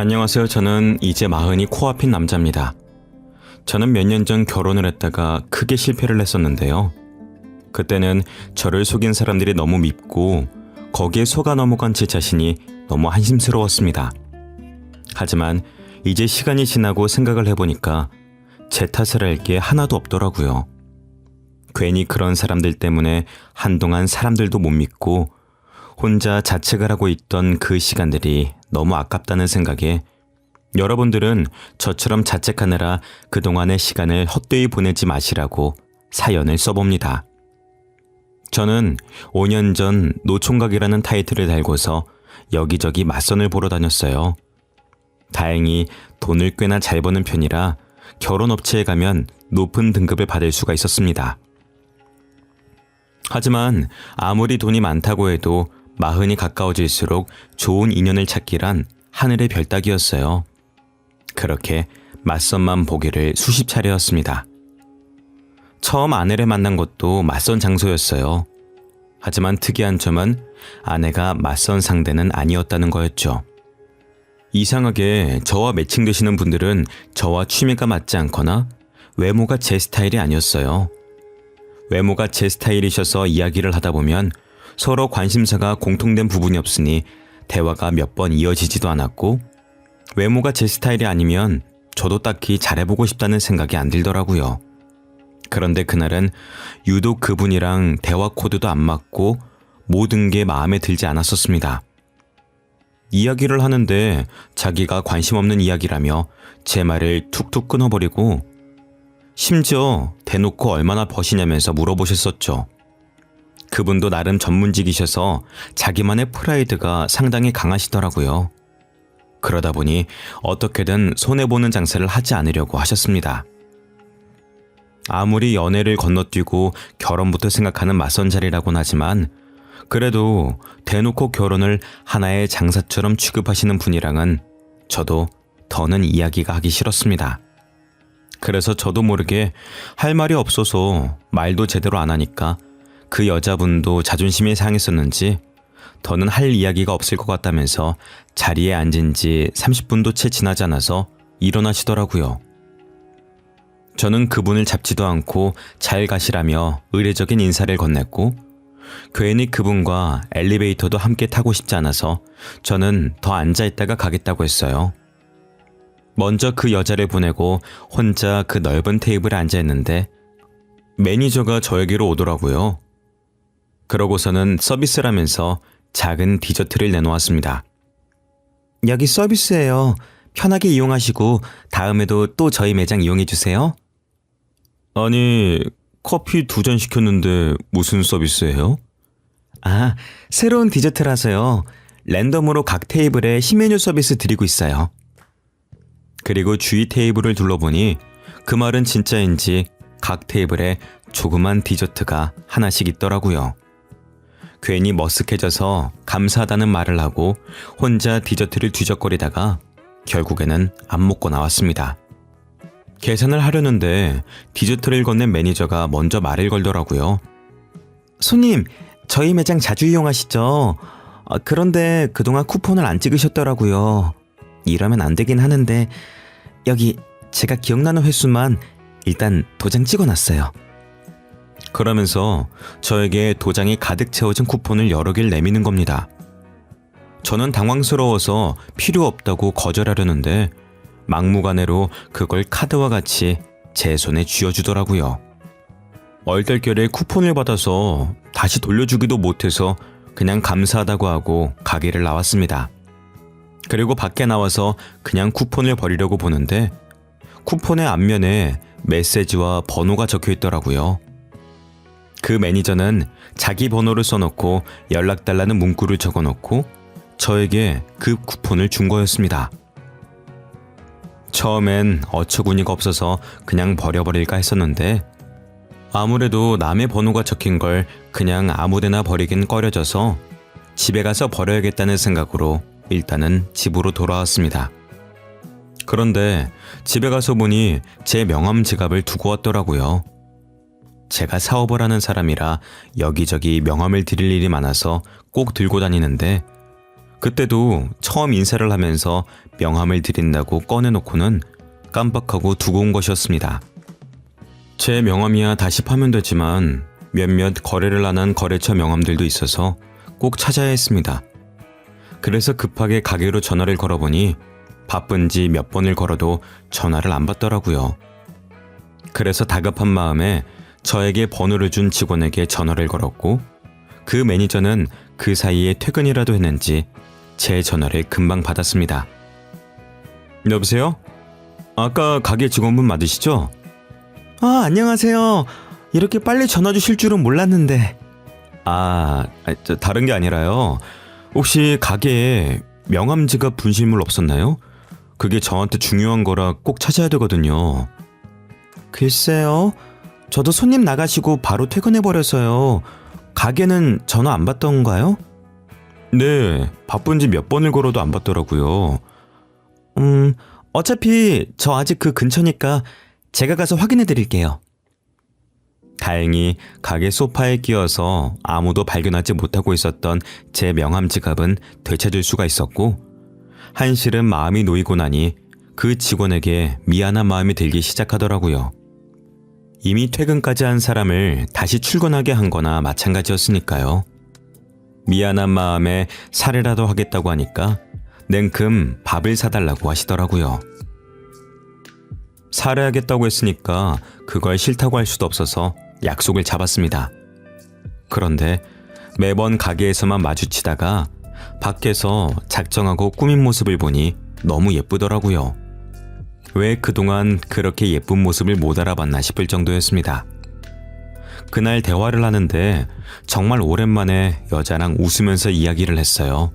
안녕하세요. 저는 이제 마흔이 코앞인 남자입니다. 저는 몇 년 전 결혼을 했다가 크게 실패를 했었는데요. 그때는 저를 속인 사람들이 너무 밉고 거기에 속아 넘어간 제 자신이 너무 한심스러웠습니다. 하지만 이제 시간이 지나고 생각을 해보니까 제 탓을 할 게 하나도 없더라고요. 괜히 그런 사람들 때문에 한동안 사람들도 못 믿고 혼자 자책을 하고 있던 그 시간들이 너무 아깝다는 생각에 여러분들은 저처럼 자책하느라 그동안의 시간을 헛되이 보내지 마시라고 사연을 써봅니다. 저는 5년 전 노총각이라는 타이틀을 달고서 여기저기 맞선을 보러 다녔어요. 다행히 돈을 꽤나 잘 버는 편이라 결혼업체에 가면 높은 등급을 받을 수가 있었습니다. 하지만 아무리 돈이 많다고 해도 마흔이 가까워질수록 좋은 인연을 찾기란 하늘의 별 따기였어요. 그렇게 맞선만 보기를 수십 차례였습니다. 처음 아내를 만난 것도 맞선 장소였어요. 하지만 특이한 점은 아내가 맞선 상대는 아니었다는 거였죠. 이상하게 저와 매칭되시는 분들은 저와 취미가 맞지 않거나 외모가 제 스타일이 아니었어요. 외모가 제 스타일이셔서 이야기를 하다 보면 서로 관심사가 공통된 부분이 없으니 대화가 몇 번 이어지지도 않았고 외모가 제 스타일이 아니면 저도 딱히 잘해보고 싶다는 생각이 안 들더라고요. 그런데 그날은 유독 그분이랑 대화 코드도 안 맞고 모든 게 마음에 들지 않았었습니다. 이야기를 하는데 자기가 관심 없는 이야기라며 제 말을 툭툭 끊어버리고 심지어 대놓고 얼마나 버시냐면서 물어보셨었죠. 그분도 나름 전문직이셔서 자기만의 프라이드가 상당히 강하시더라고요. 그러다 보니 어떻게든 손해보는 장사를 하지 않으려고 하셨습니다. 아무리 연애를 건너뛰고 결혼부터 생각하는 맞선 자리라고는 하지만 그래도 대놓고 결혼을 하나의 장사처럼 취급하시는 분이랑은 저도 더는 이야기가 하기 싫었습니다. 그래서 저도 모르게 할 말이 없어서 말도 제대로 안 하니까 그 여자분도 자존심이 상했었는지 더는 할 이야기가 없을 것 같다면서 자리에 앉은 지 30분도 채 지나지 않아서 일어나시더라고요. 저는 그분을 잡지도 않고 잘 가시라며 의례적인 인사를 건넸고 괜히 그분과 엘리베이터도 함께 타고 싶지 않아서 저는 더 앉아있다가 가겠다고 했어요. 먼저 그 여자를 보내고 혼자 그 넓은 테이블에 앉아있는데 매니저가 저에게로 오더라고요. 그러고서는 서비스라면서 작은 디저트를 내놓았습니다. 여기 서비스예요. 편하게 이용하시고 다음에도 또 저희 매장 이용해주세요. 아니, 커피 2잔 시켰는데 무슨 서비스예요? 아, 새로운 디저트라서요. 랜덤으로 각 테이블에 신메뉴 서비스 드리고 있어요. 그리고 주위 테이블을 둘러보니 그 말은 진짜인지 각 테이블에 조그만 디저트가 하나씩 있더라고요. 괜히 머쓱해져서 감사하다는 말을 하고 혼자 디저트를 뒤적거리다가 결국에는 안 먹고 나왔습니다. 계산을 하려는데 디저트를 건넨 매니저가 먼저 말을 걸더라고요. 손님, 저희 매장 자주 이용하시죠? 그런데 그동안 쿠폰을 안 찍으셨더라고요. 이러면 안 되긴 하는데 여기 제가 기억나는 횟수만 일단 도장 찍어놨어요. 그러면서 저에게 도장이 가득 채워진 쿠폰을 여러 개를 내미는 겁니다. 저는 당황스러워서 필요 없다고 거절하려는데 막무가내로 그걸 카드와 같이 제 손에 쥐어주더라고요. 얼떨결에 쿠폰을 받아서 다시 돌려주기도 못해서 그냥 감사하다고 하고 가게를 나왔습니다. 그리고 밖에 나와서 그냥 쿠폰을 버리려고 보는데 쿠폰의 앞면에 메시지와 번호가 적혀 있더라고요. 그 매니저는 자기 번호를 써놓고 연락달라는 문구를 적어놓고 저에게 그 쿠폰을 준 거였습니다. 처음엔 어처구니가 없어서 그냥 버려버릴까 했었는데 아무래도 남의 번호가 적힌 걸 그냥 아무데나 버리긴 꺼려져서 집에 가서 버려야겠다는 생각으로 일단은 집으로 돌아왔습니다. 그런데 집에 가서 보니 제 명함 지갑을 두고 왔더라고요. 제가 사업을 하는 사람이라 여기저기 명함을 드릴 일이 많아서 꼭 들고 다니는데 그때도 처음 인사를 하면서 명함을 드린다고 꺼내놓고는 깜빡하고 두고 온 것이었습니다. 제 명함이야 다시 파면 되지만 몇몇 거래를 안 한 거래처 명함들도 있어서 꼭 찾아야 했습니다. 그래서 급하게 가게로 전화를 걸어보니 바쁜지 몇 번을 걸어도 전화를 안 받더라고요. 그래서 다급한 마음에 저에게 번호를 준 직원에게 전화를 걸었고 그 매니저는 그 사이에 퇴근이라도 했는지 제 전화를 금방 받았습니다. 여보세요? 아까 가게 직원분 맞으시죠? 아, 안녕하세요. 이렇게 빨리 전화 주실 줄은 몰랐는데. 다른 게 아니라요. 혹시 가게에 명함 지갑 분실물 없었나요? 그게 저한테 중요한 거라 꼭 찾아야 되거든요. 글쎄요. 저도 손님 나가시고 바로 퇴근해버려서요. 가게는 전화 안 받던가요? 네, 바쁜지 몇 번을 걸어도 안 받더라고요. 어차피 저 아직 그 근처니까 제가 가서 확인해 드릴게요. 다행히 가게 소파에 끼어서 아무도 발견하지 못하고 있었던 제 명함 지갑은 되찾을 수가 있었고 한시름 마음이 놓이고 나니 그 직원에게 미안한 마음이 들기 시작하더라고요. 이미 퇴근까지 한 사람을 다시 출근하게 한 거나 마찬가지였으니까요. 미안한 마음에 사례라도 하겠다고 하니까 냉큼 밥을 사달라고 하시더라고요. 사례하겠다고 했으니까 그걸 싫다고 할 수도 없어서 약속을 잡았습니다. 그런데 매번 가게에서만 마주치다가 밖에서 작정하고 꾸민 모습을 보니 너무 예쁘더라고요. 왜 그동안 그렇게 예쁜 모습을 못 알아봤나 싶을 정도였습니다. 그날 대화를 하는데 정말 오랜만에 여자랑 웃으면서 이야기를 했어요.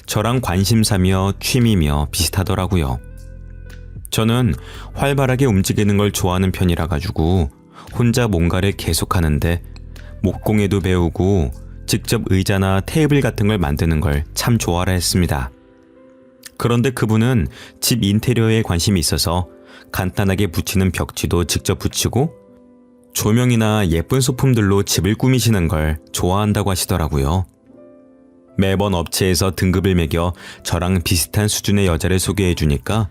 저랑 관심사며 취미며 비슷하더라고요. 저는 활발하게 움직이는 걸 좋아하는 편이라 가지고 혼자 뭔가를 계속하는데 목공예도 배우고 직접 의자나 테이블 같은 걸 만드는 걸 참 좋아라 했습니다. 그런데 그분은 집 인테리어에 관심이 있어서 간단하게 붙이는 벽지도 직접 붙이고 조명이나 예쁜 소품들로 집을 꾸미시는 걸 좋아한다고 하시더라고요. 매번 업체에서 등급을 매겨 저랑 비슷한 수준의 여자를 소개해 주니까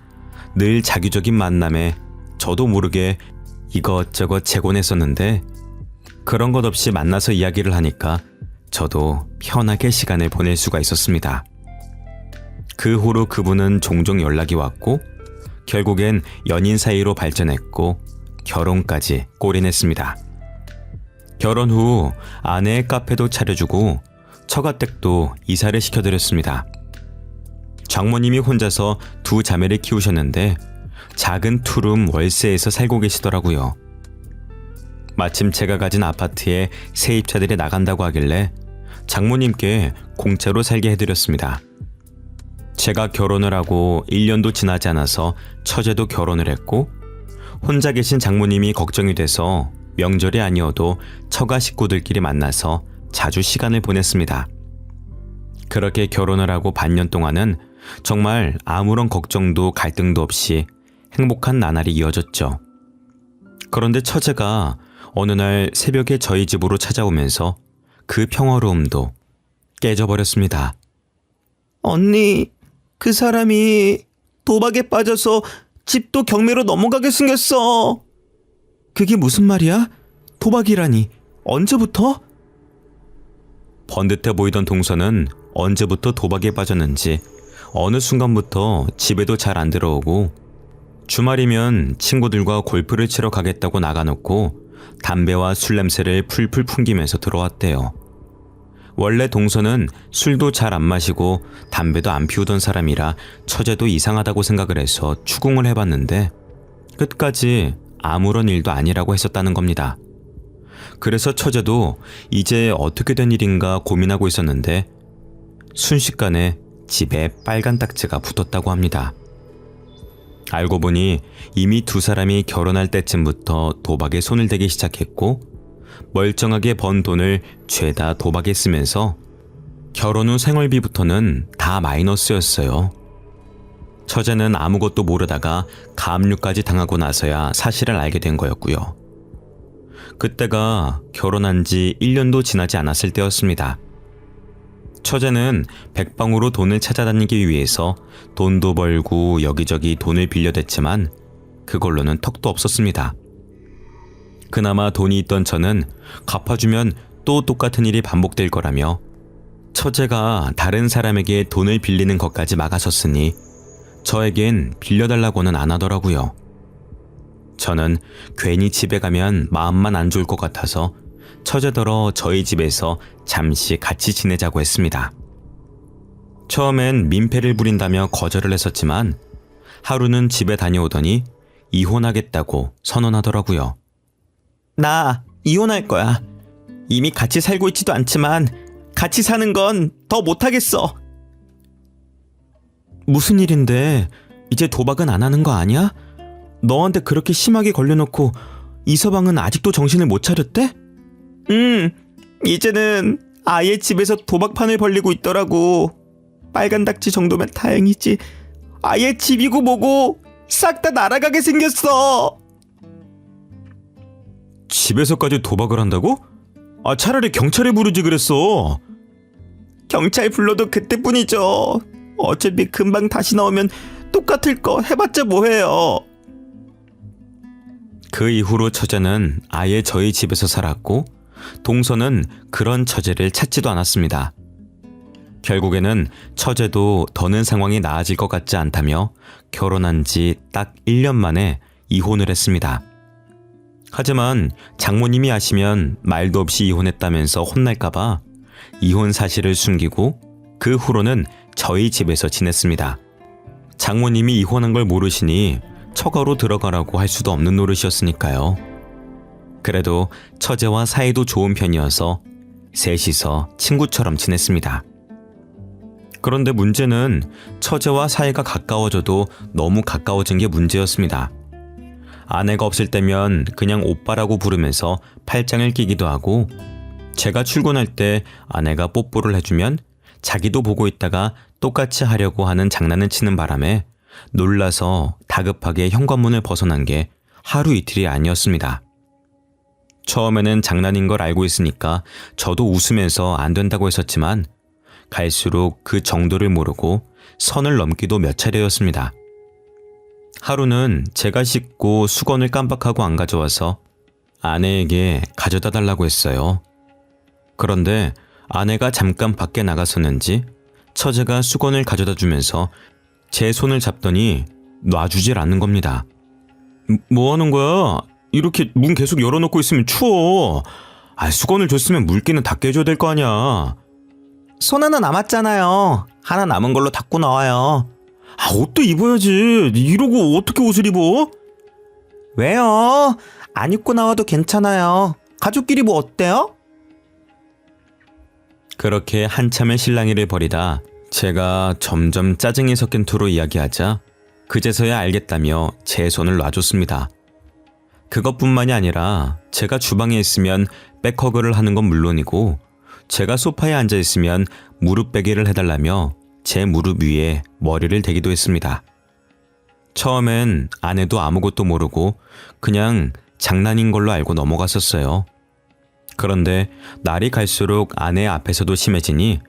늘 자기적인 만남에 저도 모르게 이것저것 재곤했었는데 그런 것 없이 만나서 이야기를 하니까 저도 편하게 시간을 보낼 수가 있었습니다. 그 후로 그분은 종종 연락이 왔고 결국엔 연인 사이로 발전했고 결혼까지 골인했습니다. 결혼 후 아내의 카페도 차려주고 처가댁도 이사를 시켜드렸습니다. 장모님이 혼자서 두 자매를 키우셨는데 작은 투룸 월세에서 살고 계시더라고요. 마침 제가 가진 아파트에 세입자들이 나간다고 하길래 장모님께 공짜로 살게 해드렸습니다. 제가 결혼을 하고 1년도 지나지 않아서 처제도 결혼을 했고 혼자 계신 장모님이 걱정이 돼서 명절이 아니어도 처가 식구들끼리 만나서 자주 시간을 보냈습니다. 그렇게 결혼을 하고 반년 동안은 정말 아무런 걱정도 갈등도 없이 행복한 나날이 이어졌죠. 그런데 처제가 어느 날 새벽에 저희 집으로 찾아오면서 그 평화로움도 깨져버렸습니다. 언니, 그 사람이 도박에 빠져서 집도 경매로 넘어가게 생겼어. 그게 무슨 말이야? 도박이라니. 언제부터? 번듯해 보이던 동서는 언제부터 도박에 빠졌는지 어느 순간부터 집에도 잘 안 들어오고 주말이면 친구들과 골프를 치러 가겠다고 나가놓고 담배와 술 냄새를 풀풀 풍기면서 들어왔대요. 원래 동서는 술도 잘 안 마시고 담배도 안 피우던 사람이라 처제도 이상하다고 생각을 해서 추궁을 해봤는데 끝까지 아무런 일도 아니라고 했었다는 겁니다. 그래서 처제도 이제 어떻게 된 일인가 고민하고 있었는데 순식간에 집에 빨간 딱지가 붙었다고 합니다. 알고 보니 이미 두 사람이 결혼할 때쯤부터 도박에 손을 대기 시작했고 멀쩡하게 번 돈을 죄다 도박에 쓰면서 결혼 후 생활비부터는 다 마이너스였어요. 처제는 아무것도 모르다가 가압류까지 당하고 나서야 사실을 알게 된 거였고요. 그때가 결혼한 지 1년도 지나지 않았을 때였습니다. 처제는 백방으로 돈을 찾아다니기 위해서 돈도 벌고 여기저기 돈을 빌려댔지만 그걸로는 턱도 없었습니다. 그나마 돈이 있던 저는 갚아주면 또 똑같은 일이 반복될 거라며 처제가 다른 사람에게 돈을 빌리는 것까지 막아섰으니 저에겐 빌려달라고는 안 하더라고요. 저는 괜히 집에 가면 마음만 안 좋을 것 같아서 처제더러 저희 집에서 잠시 같이 지내자고 했습니다. 처음엔 민폐를 부린다며 거절을 했었지만 하루는 집에 다녀오더니 이혼하겠다고 선언하더라고요. 나 이혼할 거야. 이미 같이 살고 있지도 않지만 같이 사는 건 더 못하겠어. 무슨 일인데 이제 도박은 안 하는 거 아니야? 너한테 그렇게 심하게 걸려놓고 이서방은 아직도 정신을 못 차렸대? 이제는 아예 집에서 도박판을 벌리고 있더라고. 빨간 닭지 정도면 다행이지. 아예 집이고 뭐고 싹 다 날아가게 생겼어. 집에서까지 도박을 한다고? 차라리 경찰에 부르지 그랬어. 경찰 불러도 그때뿐이죠. 어차피 금방 다시 나오면 똑같을 거 해봤자 뭐해요. 그 이후로 처제는 아예 저희 집에서 살았고 동서는 그런 처제를 찾지도 않았습니다. 결국에는 처제도 더는 상황이 나아질 것 같지 않다며 결혼한 지 딱 1년 만에 이혼을 했습니다. 하지만 장모님이 아시면 말도 없이 이혼했다면서 혼날까봐 이혼 사실을 숨기고 그 후로는 저희 집에서 지냈습니다. 장모님이 이혼한 걸 모르시니 처가로 들어가라고 할 수도 없는 노릇이었으니까요. 그래도 처제와 사이도 좋은 편이어서 셋이서 친구처럼 지냈습니다. 그런데 문제는 처제와 사이가 가까워져도 너무 가까워진 게 문제였습니다. 아내가 없을 때면 그냥 오빠라고 부르면서 팔짱을 끼기도 하고 제가 출근할 때 아내가 뽀뽀를 해주면 자기도 보고 있다가 똑같이 하려고 하는 장난을 치는 바람에 놀라서 다급하게 현관문을 벗어난 게 하루 이틀이 아니었습니다. 처음에는 장난인 걸 알고 있으니까 저도 웃으면서 안 된다고 했었지만 갈수록 그 정도를 모르고 선을 넘기도 몇 차례였습니다. 하루는 제가 씻고 수건을 깜빡하고 안 가져와서 아내에게 가져다 달라고 했어요. 그런데 아내가 잠깐 밖에 나갔었는지 처제가 수건을 가져다 주면서 제 손을 잡더니 놔주질 않는 겁니다. 뭐 하는 거야? 이렇게 문 계속 열어놓고 있으면 추워. 수건을 줬으면 물기는 다 깨줘야 될 거 아니야. 손 하나 남았잖아요. 하나 남은 걸로 닦고 나와요. 옷도 입어야지. 이러고 어떻게 옷을 입어? 왜요? 안 입고 나와도 괜찮아요. 가족끼리 뭐 어때요? 그렇게 한참의 실랑이를 벌이다 제가 점점 짜증이 섞인 투로 이야기하자 그제서야 알겠다며 제 손을 놔줬습니다. 그것뿐만이 아니라 제가 주방에 있으면 백허그를 하는 건 물론이고 제가 소파에 앉아 있으면 무릎 베기를 해달라며 제 무릎 위에 머리를 대기도 했습니다. 처음엔 아내도 아무것도 모르고 그냥 장난인 걸로 알고 넘어갔었어요. 그런데 날이 갈수록 아내 앞에서도 심해지니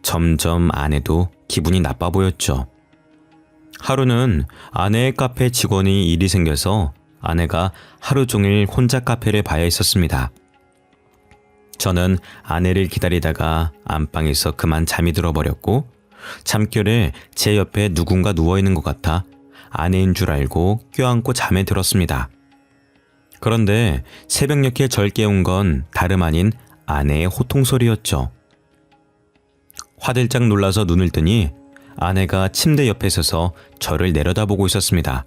점점 아내도 기분이 나빠 보였죠. 하루는 아내의 카페 직원이 일이 생겨서 아내가 하루 종일 혼자 카페를 봐야 했었습니다. 저는 아내를 기다리다가 안방에서 그만 잠이 들어버렸고 잠결에 제 옆에 누군가 누워있는 것 같아 아내인 줄 알고 껴안고 잠에 들었습니다. 그런데 새벽녘에 절 깨운 건 다름 아닌 아내의 호통소리였죠. 화들짝 놀라서 눈을 뜨니 아내가 침대 옆에 서서 저를 내려다보고 있었습니다.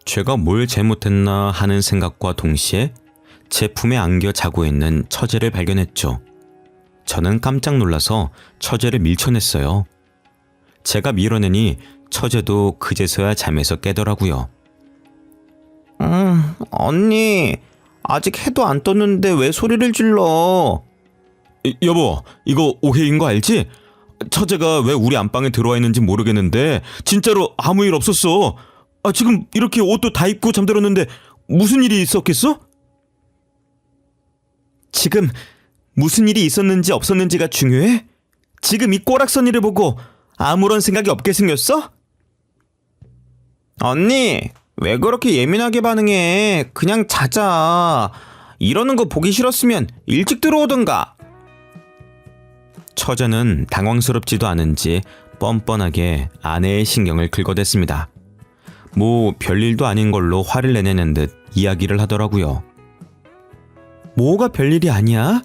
제가 뭘 잘못했나 하는 생각과 동시에 제 품에 안겨 자고 있는 처제를 발견했죠. 저는 깜짝 놀라서 처제를 밀쳐냈어요. 제가 밀어내니 처제도 그제서야 잠에서 깨더라고요. 언니, 아직 해도 안 떴는데 왜 소리를 질러? 여보, 이거 오해인 거 알지? 처제가 왜 우리 안방에 들어와 있는지 모르겠는데 진짜로 아무 일 없었어. 지금 이렇게 옷도 다 입고 잠들었는데 무슨 일이 있었겠어? 지금 무슨 일이 있었는지 없었는지가 중요해? 지금 이 꼬락서니를 보고 아무런 생각이 없게 생겼어? 언니, 왜 그렇게 예민하게 반응해? 그냥 자자. 이러는 거 보기 싫었으면 일찍 들어오던가. 처제는 당황스럽지도 않은지 뻔뻔하게 아내의 신경을 긁어댔습니다. 뭐 별일도 아닌 걸로 화를 내내는 듯 이야기를 하더라고요. 뭐가 별일이 아니야?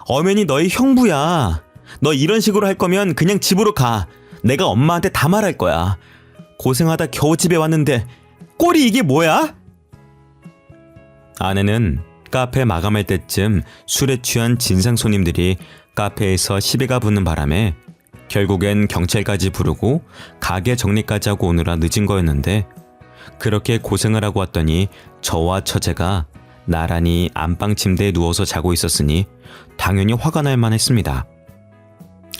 엄연히 너희 형부야. 너 이런 식으로 할 거면 그냥 집으로 가. 내가 엄마한테 다 말할 거야. 고생하다 겨우 집에 왔는데 꼴이 이게 뭐야? 아내는 카페 마감할 때쯤 술에 취한 진상 손님들이 카페에서 시비가 붙는 바람에 결국엔 경찰까지 부르고 가게 정리까지 하고 오느라 늦은 거였는데, 그렇게 고생을 하고 왔더니 저와 처제가 나란히 안방 침대에 누워서 자고 있었으니 당연히 화가 날 만했습니다.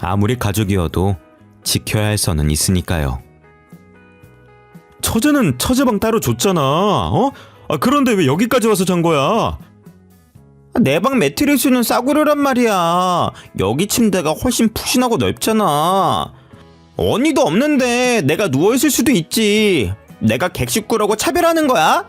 아무리 가족이어도 지켜야 할 선은 있으니까요. 처제는 처제방 따로 줬잖아. 그런데 왜 여기까지 와서 잔 거야? 내 방 매트리스는 싸구려란 말이야. 여기 침대가 훨씬 푹신하고 넓잖아. 언니도 없는데 내가 누워있을 수도 있지. 내가 객식구라고 차별하는 거야?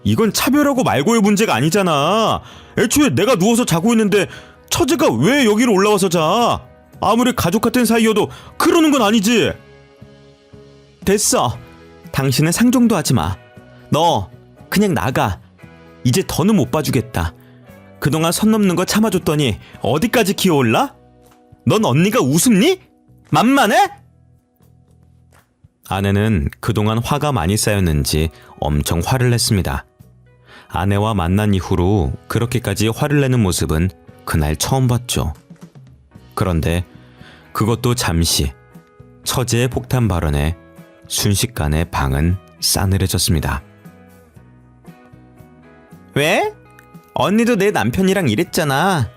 이건 차별하고 말고의 문제가 아니잖아. 애초에 내가 누워서 자고 있는데 처제가 왜 여기로 올라와서 자? 아무리 가족 같은 사이여도 그러는 건 아니지. 됐어. 당신은 상종도 하지 마. 너 그냥 나가. 이제 더는 못 봐주겠다. 그동안 선 넘는 거 참아줬더니 어디까지 기어올라? 넌 언니가 우습니? 만만해? 아내는 그동안 화가 많이 쌓였는지 엄청 화를 냈습니다. 아내와 만난 이후로 그렇게까지 화를 내는 모습은 그날 처음 봤죠. 그런데 그것도 잠시, 처제의 폭탄 발언에 순식간에 방은 싸늘해졌습니다. 왜? 언니도 내 남편이랑 이랬잖아.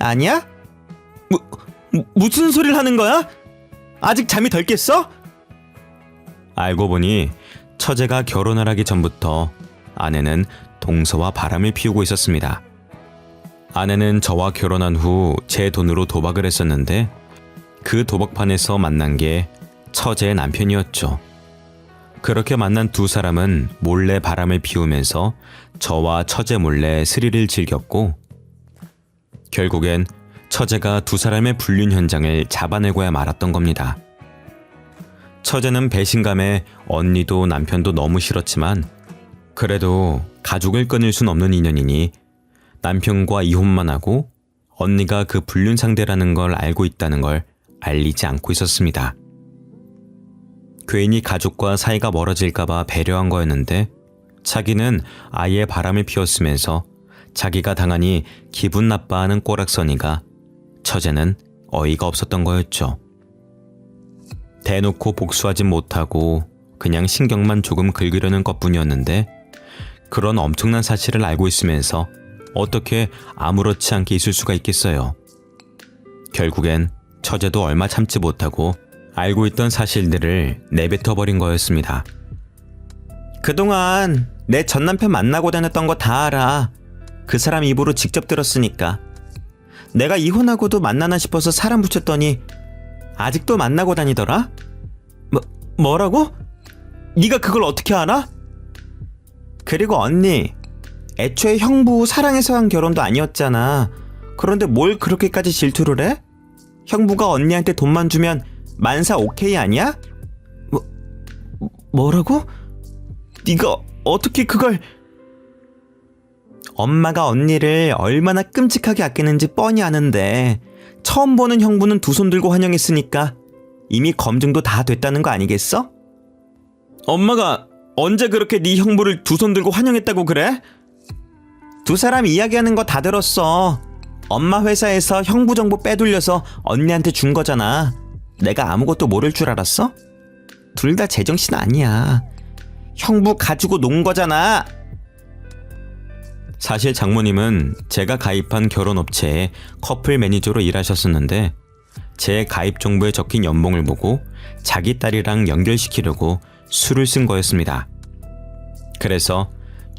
아니야? 무슨 소리를 하는 거야? 아직 잠이 덜 깼어? 알고 보니 처제가 결혼을 하기 전부터 아내는 동서와 바람을 피우고 있었습니다. 아내는 저와 결혼한 후 제 돈으로 도박을 했었는데, 그 도박판에서 만난 게 처제의 남편이었죠. 그렇게 만난 두 사람은 몰래 바람을 피우면서 저와 처제 몰래 스릴을 즐겼고, 결국엔 처제가 두 사람의 불륜 현장을 잡아내고야 말았던 겁니다. 처제는 배신감에 언니도 남편도 너무 싫었지만, 그래도 가족을 끊을 순 없는 인연이니 남편과 이혼만 하고 언니가 그 불륜 상대라는 걸 알고 있다는 걸 알리지 않고 있었습니다. 괜히 가족과 사이가 멀어질까봐 배려한 거였는데, 자기는 아예 바람을 피웠으면서 자기가 당하니 기분 나빠하는 꼬락서니가 처제는 어이가 없었던 거였죠. 대놓고 복수하진 못하고 그냥 신경만 조금 긁으려는 것뿐이었는데, 그런 엄청난 사실을 알고 있으면서 어떻게 아무렇지 않게 있을 수가 있겠어요. 결국엔 처제도 얼마 참지 못하고 알고 있던 사실들을 내뱉어버린 거였습니다. 그동안 내 전남편 만나고 다녔던 거 다 알아. 그 사람 입으로 직접 들었으니까. 내가 이혼하고도 만나나 싶어서 사람 붙였더니 아직도 만나고 다니더라? 뭐라고? 네가 그걸 어떻게 알아? 그리고 언니, 애초에 형부 사랑해서 한 결혼도 아니었잖아. 그런데 뭘 그렇게까지 질투를 해? 형부가 언니한테 돈만 주면 만사 오케이 아니야? 뭐라고? 네가 어떻게 그걸... 엄마가 언니를 얼마나 끔찍하게 아끼는지 뻔히 아는데 처음 보는 형부는 두 손 들고 환영했으니까 이미 검증도 다 됐다는 거 아니겠어? 엄마가 언제 그렇게 네 형부를 두 손 들고 환영했다고 그래? 두 사람 이야기하는 거 다 들었어. 엄마 회사에서 형부 정보 빼돌려서 언니한테 준 거잖아. 내가 아무것도 모를 줄 알았어? 둘 다 제정신 아니야. 형부 가지고 논 거잖아. 사실 장모님은 제가 가입한 결혼업체에 커플 매니저로 일하셨었는데, 제 가입 정보에 적힌 연봉을 보고 자기 딸이랑 연결시키려고 수를 쓴 거였습니다. 그래서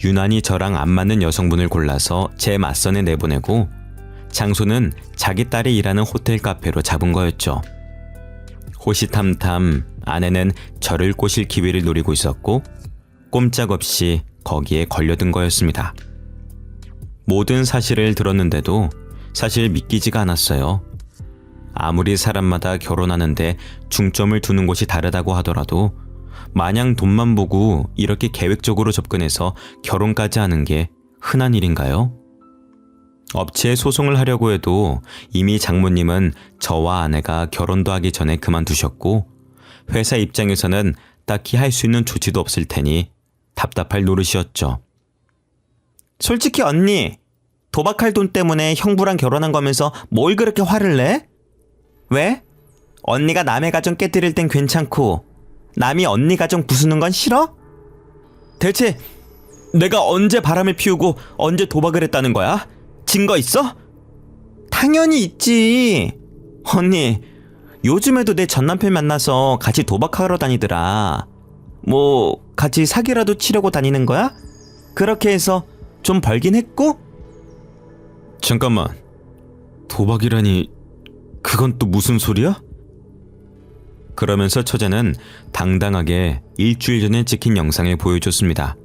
유난히 저랑 안 맞는 여성분을 골라서 제 맞선에 내보내고 장소는 자기 딸이 일하는 호텔 카페로 잡은 거였죠. 호시탐탐 아내는 저를 꼬실 기회를 노리고 있었고 꼼짝없이 거기에 걸려든 거였습니다. 모든 사실을 들었는데도 사실 믿기지가 않았어요. 아무리 사람마다 결혼하는데 중점을 두는 곳이 다르다고 하더라도 마냥 돈만 보고 이렇게 계획적으로 접근해서 결혼까지 하는 게 흔한 일인가요? 업체에 소송을 하려고 해도 이미 장모님은 저와 아내가 결혼도 하기 전에 그만두셨고 회사 입장에서는 딱히 할 수 있는 조치도 없을 테니 답답할 노릇이었죠. 솔직히 언니, 도박할 돈 때문에 형부랑 결혼한 거면서 뭘 그렇게 화를 내? 왜? 언니가 남의 가정 깨뜨릴 땐 괜찮고 남이 언니 가정 부수는 건 싫어? 대체 내가 언제 바람을 피우고 언제 도박을 했다는 거야? 증거 있어? 당연히 있지. 언니, 요즘에도 내 전남편 만나서 같이 도박하러 다니더라. 뭐 같이 사기라도 치려고 다니는 거야? 그렇게 해서 좀 벌긴 했고? 잠깐만, 도박이라니 그건 또 무슨 소리야? 그러면서 처제는 당당하게 일주일 전에 찍힌 영상을 보여줬습니다.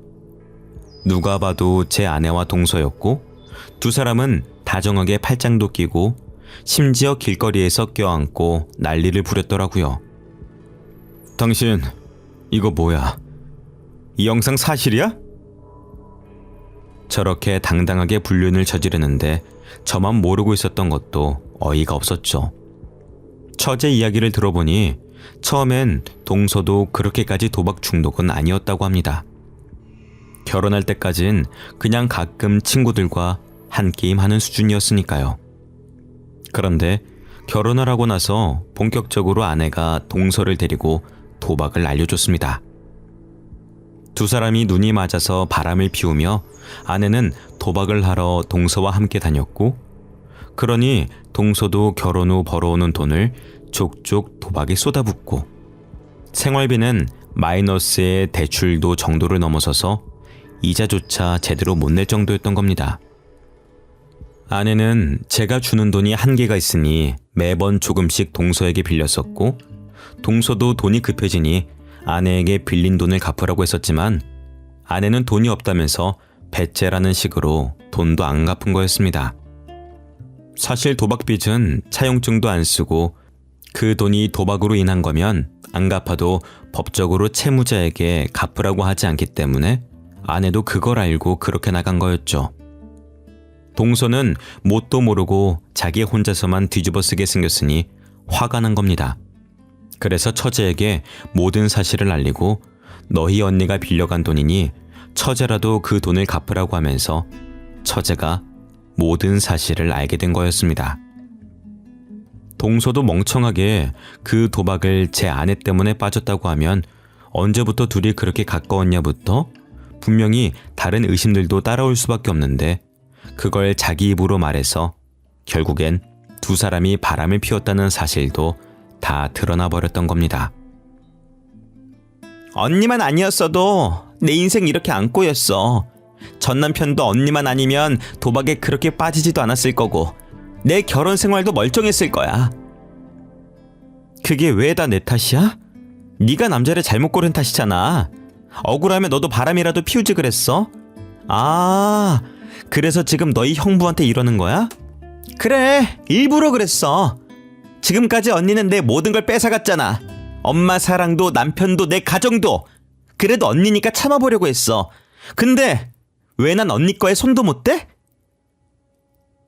누가 봐도 제 아내와 동서였고 두 사람은 다정하게 팔짱도 끼고 심지어 길거리에서 껴안고 난리를 부렸더라고요. 당신 이거 뭐야? 이 영상 사실이야? 저렇게 당당하게 불륜을 저지르는데 저만 모르고 있었던 것도 어이가 없었죠. 처제 이야기를 들어보니 처음엔 동서도 그렇게까지 도박 중독은 아니었다고 합니다. 결혼할 때까진 그냥 가끔 친구들과 한 게임 하는 수준이었으니까요. 그런데 결혼을 하고 나서 본격적으로 아내가 동서를 데리고 도박을 알려줬습니다. 두 사람이 눈이 맞아서 바람을 피우며 아내는 도박을 하러 동서와 함께 다녔고, 그러니 동서도 결혼 후 벌어오는 돈을 족족 도박에 쏟아붓고, 생활비는 마이너스의 대출도 정도를 넘어서서 이자조차 제대로 못 낼 정도였던 겁니다. 아내는 제가 주는 돈이 한계가 있으니 매번 조금씩 동서에게 빌렸었고, 동서도 돈이 급해지니 아내에게 빌린 돈을 갚으라고 했었지만 아내는 돈이 없다면서 배째라는 식으로 돈도 안 갚은 거였습니다. 사실 도박빚은 차용증도 안 쓰고 그 돈이 도박으로 인한 거면 안 갚아도 법적으로 채무자에게 갚으라고 하지 않기 때문에 아내도 그걸 알고 그렇게 나간 거였죠. 동서는 뭣도 모르고 자기 혼자서만 뒤집어쓰게 생겼으니 화가 난 겁니다. 그래서 처제에게 모든 사실을 알리고 너희 언니가 빌려간 돈이니 처제라도 그 돈을 갚으라고 하면서 처제가 모든 사실을 알게 된 거였습니다. 동서도 멍청하게 그 도박을 제 아내 때문에 빠졌다고 하면 언제부터 둘이 그렇게 가까웠냐부터 분명히 다른 의심들도 따라올 수밖에 없는데 그걸 자기 입으로 말해서 결국엔 두 사람이 바람을 피웠다는 사실도 다 드러나 버렸던 겁니다. 언니만 아니었어도 내 인생 이렇게 안 꼬였어. 전 남편도 언니만 아니면 도박에 그렇게 빠지지도 않았을 거고 내 결혼 생활도 멀쩡했을 거야. 그게 왜 다 내 탓이야? 네가 남자를 잘못 고른 탓이잖아. 억울하면 너도 바람이라도 피우지 그랬어? 아, 그래서 지금 너희 형부한테 이러는 거야? 그래, 일부러 그랬어. 지금까지 언니는 내 모든 걸 뺏어갔잖아. 엄마 사랑도 남편도 내 가정도. 그래도 언니니까 참아보려고 했어. 근데 왜 난 언니 거에 손도 못 대?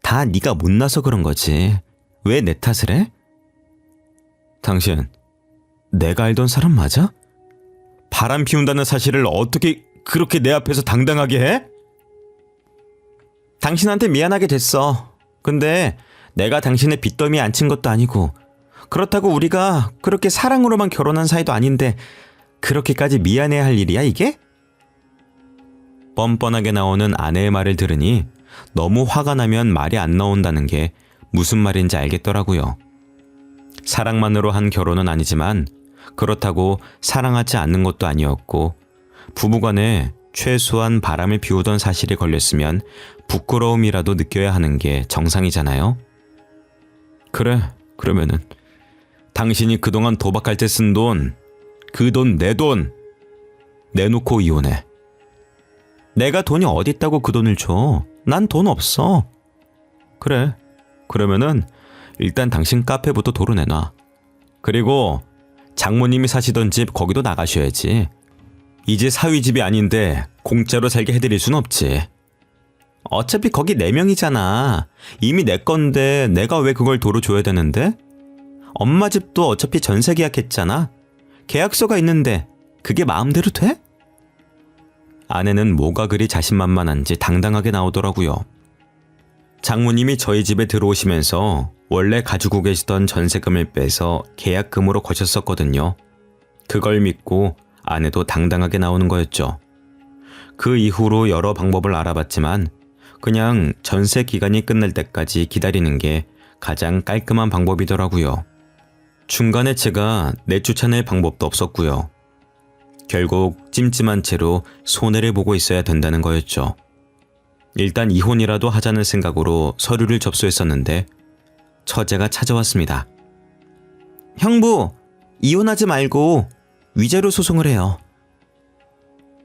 다 네가 못나서 그런 거지. 왜 내 탓을 해? 당신, 내가 알던 사람 맞아? 바람 피운다는 사실을 어떻게 그렇게 내 앞에서 당당하게 해? 당신한테 미안하게 됐어. 근데 내가 당신의 빚더미에 앉힌 것도 아니고 그렇다고 우리가 그렇게 사랑으로만 결혼한 사이도 아닌데 그렇게까지 미안해야 할 일이야 이게? 뻔뻔하게 나오는 아내의 말을 들으니 너무 화가 나면 말이 안 나온다는 게 무슨 말인지 알겠더라고요. 사랑만으로 한 결혼은 아니지만 그렇다고 사랑하지 않는 것도 아니었고 부부간에 최소한 바람을 피우던 사실이 걸렸으면 부끄러움이라도 느껴야 하는 게 정상이잖아요. 그래, 그러면은 당신이 그동안 도박할 때 쓴 돈, 그 돈 내 돈 내놓고 이혼해. 내가 돈이 어디 있다고 그 돈을 줘? 난 돈 없어. 그래, 그러면은 일단 당신 카페부터 도로 내놔. 그리고 장모님이 사시던 집 거기도 나가셔야지. 이제 사위 집이 아닌데 공짜로 살게 해드릴 순 없지. 어차피 거기 4명이잖아. 이미 내 건데 내가 왜 그걸 도로 줘야 되는데? 엄마 집도 어차피 전세 계약했잖아. 계약서가 있는데 그게 마음대로 돼? 아내는 뭐가 그리 자신만만한지 당당하게 나오더라고요. 장모님이 저희 집에 들어오시면서 원래 가지고 계시던 전세금을 빼서 계약금으로 거셨었거든요. 그걸 믿고 아내도 당당하게 나오는 거였죠. 그 이후로 여러 방법을 알아봤지만 그냥 전세 기간이 끝날 때까지 기다리는 게 가장 깔끔한 방법이더라고요. 중간에 제가 내쫓아낼 방법도 없었고요. 결국 찜찜한 채로 손해를 보고 있어야 된다는 거였죠. 일단 이혼이라도 하자는 생각으로 서류를 접수했었는데 처제가 찾아왔습니다. 형부, 이혼하지 말고 위자료 소송을 해요.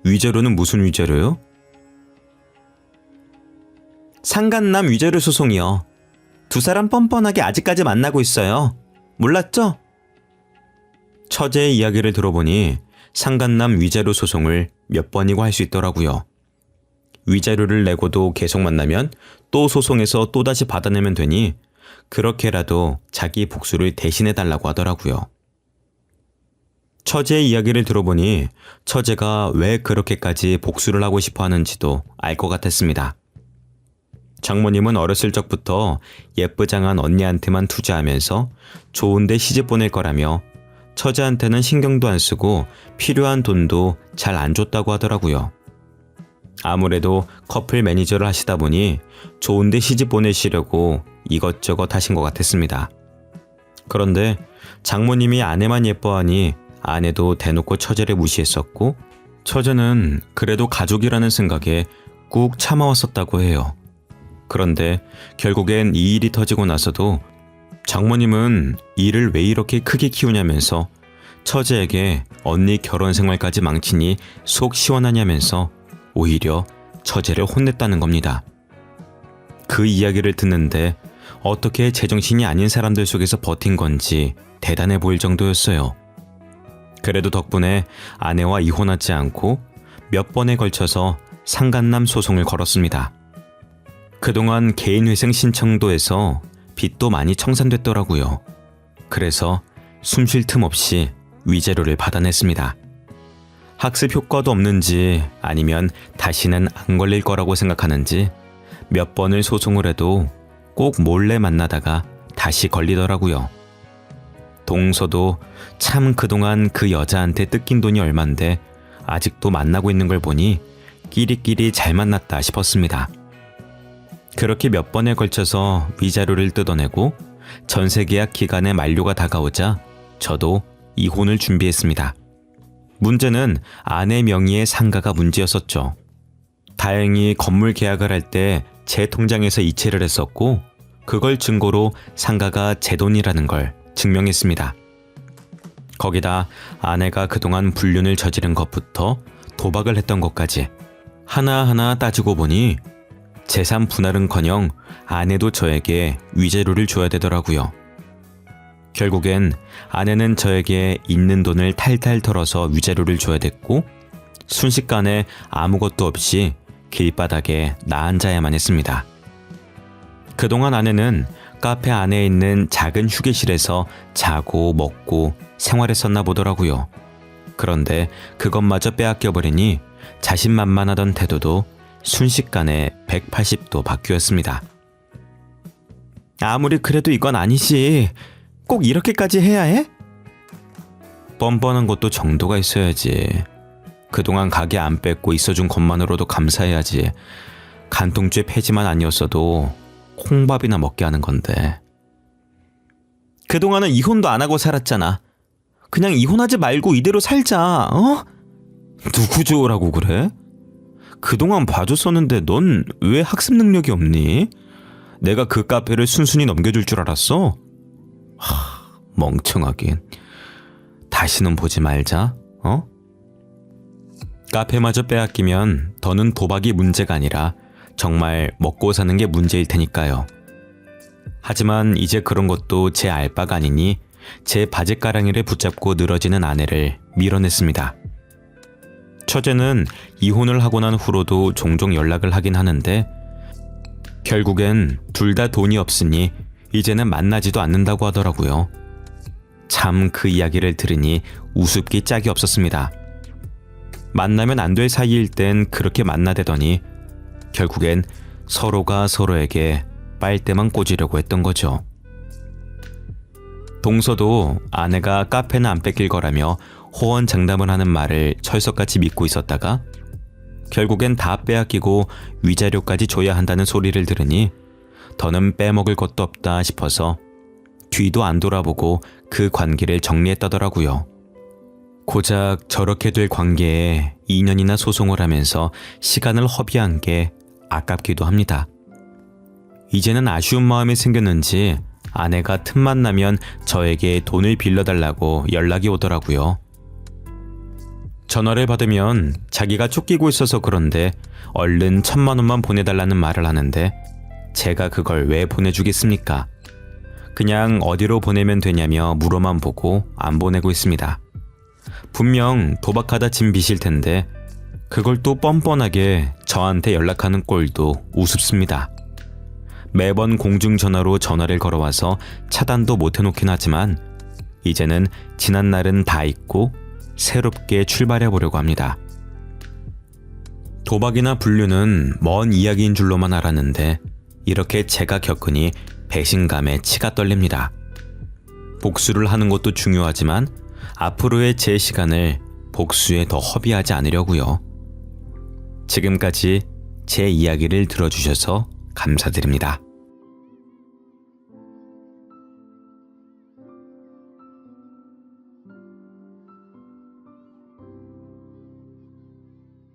위자료는 무슨 위자료요? 상간남 위자료 소송이요. 두 사람 뻔뻔하게 아직까지 만나고 있어요. 몰랐죠? 처제의 이야기를 들어보니 상간남 위자료 소송을 몇 번이고 할 수 있더라고요. 위자료를 내고도 계속 만나면 또 소송해서 또다시 받아내면 되니 그렇게라도 자기 복수를 대신해달라고 하더라고요. 처제의 이야기를 들어보니 처제가 왜 그렇게까지 복수를 하고 싶어 하는지도 알 것 같았습니다. 장모님은 어렸을 적부터 예쁘장한 언니한테만 투자하면서 좋은데 시집 보낼 거라며 처제한테는 신경도 안 쓰고 필요한 돈도 잘 안 줬다고 하더라고요. 아무래도 커플 매니저를 하시다 보니 좋은데 시집 보내시려고 이것저것 하신 것 같았습니다. 그런데 장모님이 아내만 예뻐하니 아내도 대놓고 처제를 무시했었고 처제는 그래도 가족이라는 생각에 꾹 참아왔었다고 해요. 그런데 결국엔 이 일이 터지고 나서도 장모님은 일을 왜 이렇게 크게 키우냐면서 처제에게 언니 결혼 생활까지 망치니 속 시원하냐면서 오히려 처제를 혼냈다는 겁니다. 그 이야기를 듣는데 어떻게 제정신이 아닌 사람들 속에서 버틴 건지 대단해 보일 정도였어요. 그래도 덕분에 아내와 이혼하지 않고 몇 번에 걸쳐서 상간남 소송을 걸었습니다. 그동안 개인회생 신청도에서 빚도 많이 청산됐더라고요. 그래서 숨 쉴 틈 없이 위자료를 받아냈습니다. 학습 효과도 없는지 아니면 다시는 안 걸릴 거라고 생각하는지 몇 번을 소송을 해도 꼭 몰래 만나다가 다시 걸리더라고요. 동서도 참 그동안 그 여자한테 뜯긴 돈이 얼만데 아직도 만나고 있는 걸 보니 끼리끼리 잘 만났다 싶었습니다. 그렇게 몇 번에 걸쳐서 위자료를 뜯어내고 전세계약 기간의 만료가 다가오자 저도 이혼을 준비했습니다. 문제는 아내 명의의 상가가 문제였었죠. 다행히 건물 계약을 할 때 제 통장에서 이체를 했었고 그걸 증거로 상가가 제 돈이라는 걸 증명했습니다. 거기다 아내가 그동안 불륜을 저지른 것부터 도박을 했던 것까지 하나하나 따지고 보니 재산 분할은커녕 아내도 저에게 위자료를 줘야 되더라고요. 결국엔 아내는 저에게 있는 돈을 탈탈 털어서 위자료를 줘야 됐고 순식간에 아무것도 없이 길바닥에 나 앉아야만 했습니다. 그동안 아내는 카페 안에 있는 작은 휴게실에서 자고 먹고 생활했었나 보더라고요. 그런데 그것마저 빼앗겨버리니 자신만만하던 태도도 순식간에 180도 바뀌었습니다. 아무리 그래도 이건 아니지. 꼭 이렇게까지 해야 해? 뻔뻔한 것도 정도가 있어야지. 그동안 가게 안 뺏고 있어준 것만으로도 감사해야지. 간통죄 폐지만 아니었어도 콩밥이나 먹게 하는 건데. 그동안은 이혼도 안 하고 살았잖아. 그냥 이혼하지 말고 이대로 살자. 어? 누구 좋으라고 그래? 그동안 봐줬었는데 넌 왜 학습 능력이 없니? 내가 그 카페를 순순히 넘겨줄 줄 알았어? 멍청하긴. 다시는 보지 말자, 어? 카페마저 빼앗기면 더는 도박이 문제가 아니라 정말 먹고 사는 게 문제일 테니까요. 하지만 이제 그런 것도 제 알바가 아니니 제 바지가랑이를 붙잡고 늘어지는 아내를 밀어냈습니다. 처제는 이혼을 하고 난 후로도 종종 연락을 하긴 하는데 결국엔 둘 다 돈이 없으니 이제는 만나지도 않는다고 하더라고요. 참 그 이야기를 들으니 우습기 짝이 없었습니다. 만나면 안 될 사이일 땐 그렇게 만나대더니 결국엔 서로가 서로에게 빨대만 꽂으려고 했던 거죠. 동서도 아내가 카페는 안 뺏길 거라며 호언장담을 하는 말을 철석같이 믿고 있었다가 결국엔 다 빼앗기고 위자료까지 줘야 한다는 소리를 들으니 더는 빼먹을 것도 없다 싶어서 뒤도 안 돌아보고 그 관계를 정리했다더라고요. 고작 저렇게 될 관계에 2년이나 소송을 하면서 시간을 허비한 게 아깝기도 합니다. 이제는 아쉬운 마음이 생겼는지 아내가 틈만 나면 저에게 돈을 빌려달라고 연락이 오더라고요. 전화를 받으면 자기가 쫓기고 있어서 그런데 얼른 1,000만 원만 보내달라는 말을 하는데 제가 그걸 왜 보내주겠습니까? 그냥 어디로 보내면 되냐며 물어만 보고 안 보내고 있습니다. 분명 도박하다 진 빚일 텐데 그걸 또 뻔뻔하게 저한테 연락하는 꼴도 우습습니다. 매번 공중전화로 전화를 걸어와서 차단도 못 해놓긴 하지만 이제는 지난 날은 다 잊고 새롭게 출발해 보려고 합니다. 도박이나 불륜은 먼 이야기인 줄로만 알았는데 이렇게 제가 겪으니 배신감에 치가 떨립니다. 복수를 하는 것도 중요하지만 앞으로의 제 시간을 복수에 더 허비하지 않으려고요. 지금까지 제 이야기를 들어주셔서 감사드립니다.